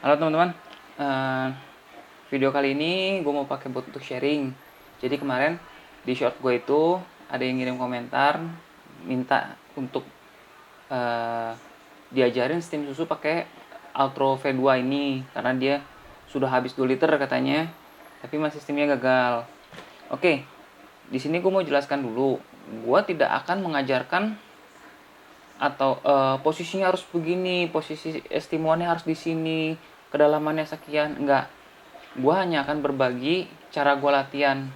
Halo teman-teman. Eh, Video kali ini gue mau pakai buat untuk sharing. Jadi kemarin di short gue itu ada yang ngirim komentar minta untuk eh, diajarin steam susu pakai Ultra V2 ini karena dia sudah habis 2 liter katanya, tapi masih steamnya gagal. Oke, di sini gue mau jelaskan dulu. Gue tidak akan mengajarkan atau posisinya harus begini, posisi estimuannya harus di sini, kedalamannya sekian, enggak. Gua hanya akan berbagi cara gua latihan.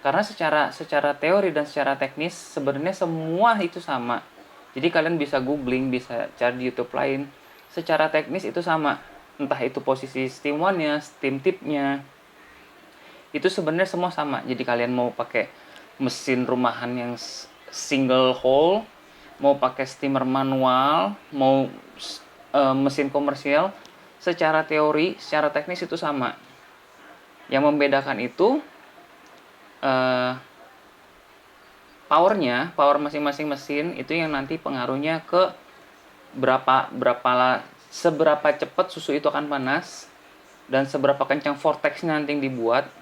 Karena secara teori dan secara teknis sebenarnya semua itu sama. Jadi kalian bisa googling, bisa cari di YouTube lain. Secara teknis itu sama. Entah itu posisi steam one-nya, steam tip-nya. Itu sebenarnya semua sama. Jadi kalian mau pakai mesin rumahan yang single hole, mau pakai steamer manual, mau mesin komersial, secara teori, secara teknis itu sama. Yang membedakan itu power masing-masing mesin itu yang nanti pengaruhnya ke seberapa cepat susu itu akan panas dan seberapa kencang vortexnya nanti yang dibuat,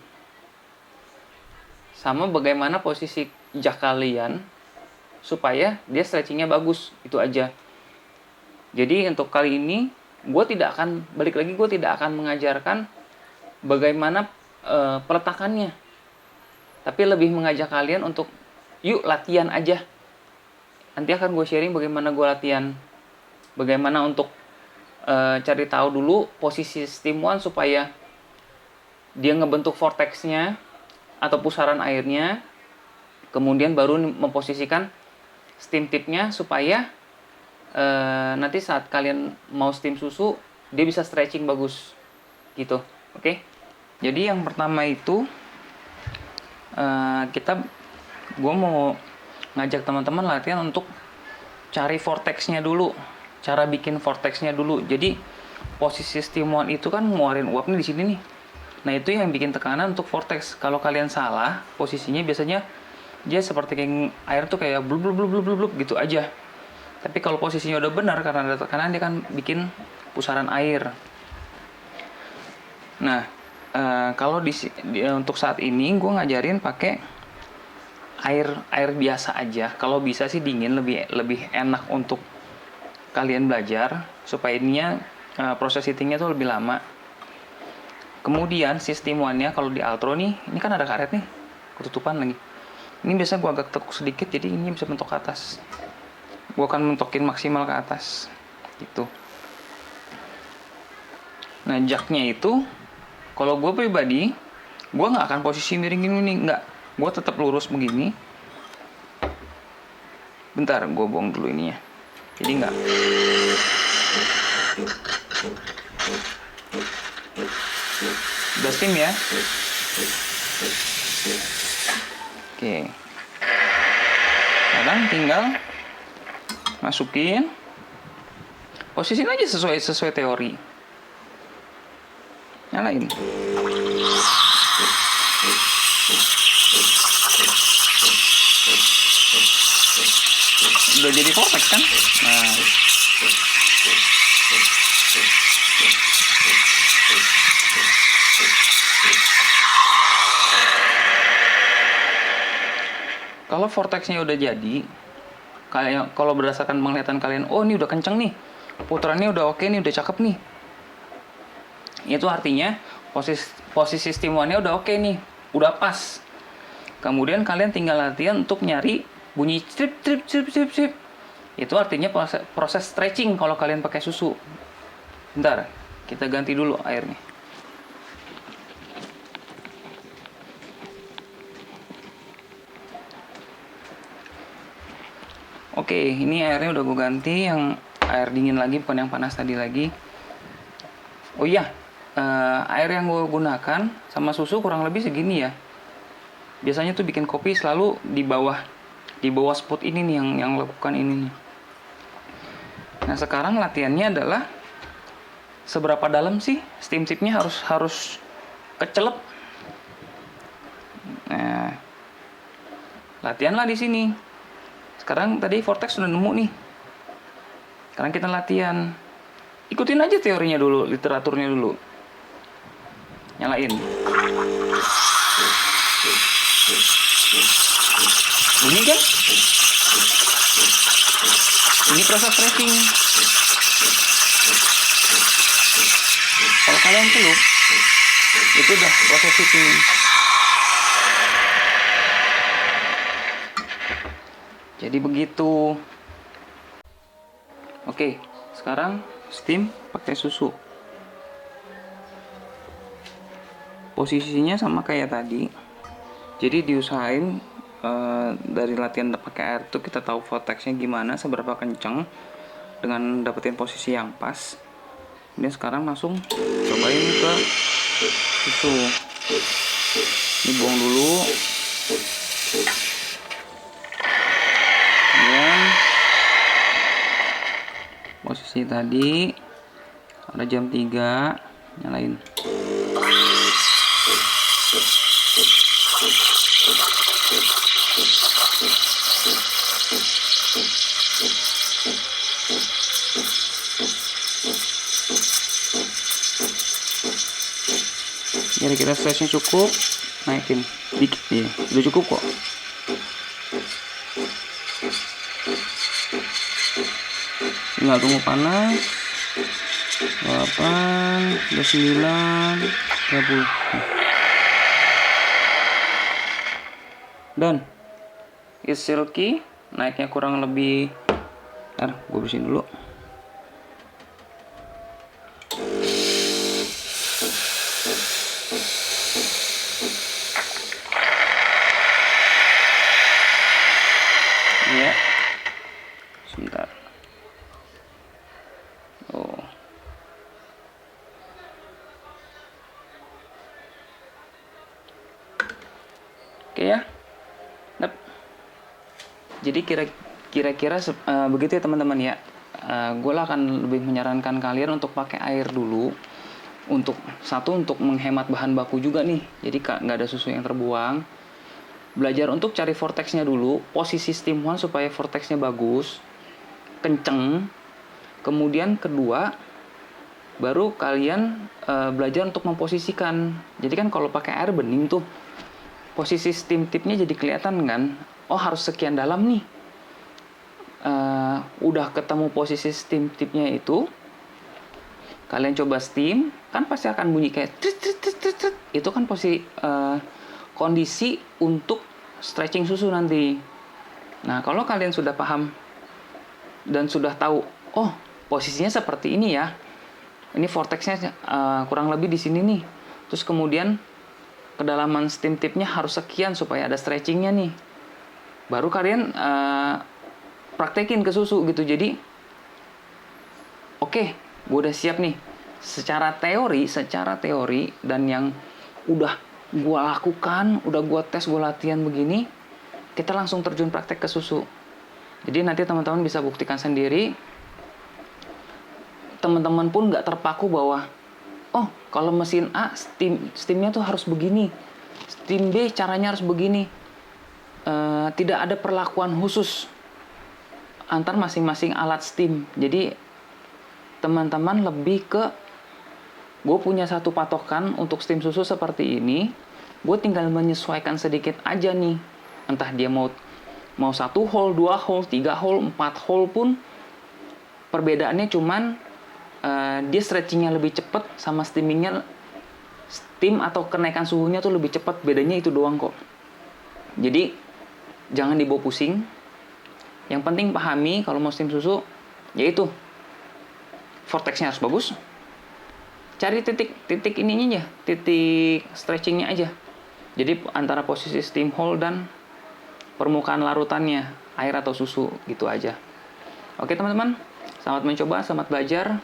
sama bagaimana posisi jak kalian supaya dia stretchingnya bagus. Itu aja. Jadi untuk kali ini gue tidak akan mengajarkan bagaimana peletakannya, tapi lebih mengajak kalian untuk yuk latihan aja. Nanti akan gue sharing bagaimana gue latihan, bagaimana untuk cari tahu dulu posisi steam one supaya dia ngebentuk vortexnya atau pusaran airnya, kemudian baru memposisikan steam tipnya supaya nanti saat kalian mau steam susu dia bisa stretching bagus gitu. Oke. Jadi yang pertama itu gue mau ngajak teman-teman latihan untuk cari vortexnya dulu, cara bikin vortexnya dulu. Jadi posisi steam one itu kan ngeluarin uap nih di sini nih. Nah itu yang bikin tekanan untuk vortex. Kalau kalian salah posisinya, biasanya dia seperti kayak air tuh kayak blub blub blub blub blub gitu aja. Tapi kalau posisinya udah benar karena ada tekanan, dia kan bikin pusaran air. Nah kalau untuk saat ini gue ngajarin pakai air biasa aja. Kalau bisa sih dingin, lebih enak untuk kalian belajar supaya ininya proses heatingnya tuh lebih lama. Kemudian sistem one-nya kalau di Ultra nih, ini kan ada karet nih, ketutupan lagi. Ini biasanya gue agak tekuk sedikit, jadi ini bisa mentok ke atas. Gue akan mentokin maksimal ke atas gitu. Nah jaknya itu, kalau gue pribadi, gue nggak akan posisi miring gini, nggak. Gue tetap lurus begini. Bentar, gue buang dulu ininya. Jadi nggak. Udah steam ya. Oke. Sekarang tinggal masukin. Posisiin aja sesuai teori. Nyalain. Udah jadi vortex kan? Nah. Kalau vortexnya udah jadi, kalau berdasarkan penglihatan kalian, oh ini udah kenceng nih, putarannya udah oke nih, udah cakep nih. Itu artinya posisi steam one-nya udah oke nih, udah pas. Kemudian kalian tinggal latihan untuk nyari bunyi strip strip strip strip strip. Itu artinya proses stretching kalau kalian pakai susu. Bentar, kita ganti dulu airnya. Oke, ini airnya udah gue ganti yang air dingin lagi, bukan yang panas tadi lagi. Oh iya, air yang gue gunakan sama susu kurang lebih segini ya. Biasanya tuh bikin kopi selalu di bawah spot ini nih, yang lakukan ini nih. Nah sekarang latihannya adalah seberapa dalam sih steam tipnya harus kecelep. Nah, latihanlah di sini. Sekarang tadi vortex sudah nemu nih. Sekarang kita latihan. ikutin aja teorinya dulu, literaturnya dulu. Nyalain. Bunyi kan? Ini proses stretching. Kalau kalian celup, itu udah proses heating. Jadi begitu. Oke, sekarang steam pakai susu. Posisinya sama kayak tadi. Jadi diusahain dari latihan pakai air tuh kita tahu vortexnya gimana, seberapa kenceng dengan dapetin posisi yang pas. Kemudian sekarang langsung cobain ke susu. Ini buang dulu. Kemudian posisi tadi ada jam 3, nyalain. Kira-kira stretchnya cukup, naikin dikit ya, udah cukup kok. Tinggal tunggu panas. 8, 29, 30. Dan it's silky, naiknya kurang lebih. Ntar gue bersihin dulu. Ya, sebentar. Oh, oke ya. Nep. Jadi kira-kira begitu ya teman-teman ya. Gue akan lebih menyarankan kalian untuk pakai air dulu. Untuk menghemat bahan baku juga nih. Jadi nggak ada susu yang terbuang. Belajar untuk cari vortexnya dulu, posisi steam one supaya vortexnya bagus, kenceng. Kemudian kedua, baru kalian belajar untuk memposisikan. Jadi kan kalau pakai air bening tuh, posisi steam tipnya jadi kelihatan kan. Oh, harus sekian dalam nih. Udah ketemu posisi steam tipnya itu, kalian coba steam, kan pasti akan bunyi kayak trit, trit, trit, trit, trit. Itu kan posisi kondisi untuk stretching susu nanti. Nah, kalau kalian sudah paham dan sudah tahu, oh posisinya seperti ini ya, ini vortexnya kurang lebih di sini nih. Terus kemudian kedalaman steam tipnya harus sekian supaya ada stretchingnya nih. Baru kalian praktekin ke susu gitu. Jadi, oke, gue udah siap nih. Secara teori dan yang udah gue lakukan, udah gue tes, gue latihan begini, kita langsung terjun praktek ke susu. Jadi nanti teman-teman bisa buktikan sendiri. Teman-teman pun nggak terpaku bahwa, oh kalau mesin A steamnya tuh harus begini, steam B caranya harus begini. Tidak ada perlakuan khusus antar masing-masing alat steam. Jadi teman-teman lebih ke, gue punya satu patokan untuk steam susu seperti ini, gue tinggal menyesuaikan sedikit aja nih. Entah dia mau 1 hole, 2 hole, 3 hole, 4 hole pun, perbedaannya cuman dia stretchingnya lebih cepat sama steam atau kenaikan suhunya tuh lebih cepat. Bedanya itu doang kok. Jadi jangan dibawa pusing. Yang penting pahami kalau mau steam susu, yaitu vortexnya harus bagus. Cari titik ininya aja, titik stretchingnya aja. Jadi antara posisi steam hole dan permukaan larutannya, air atau susu, gitu aja. Oke teman-teman, selamat mencoba, selamat belajar.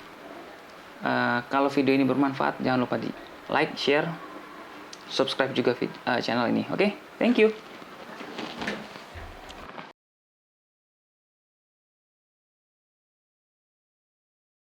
Kalau video ini bermanfaat, jangan lupa di like, share, subscribe juga channel ini. Oke, thank you.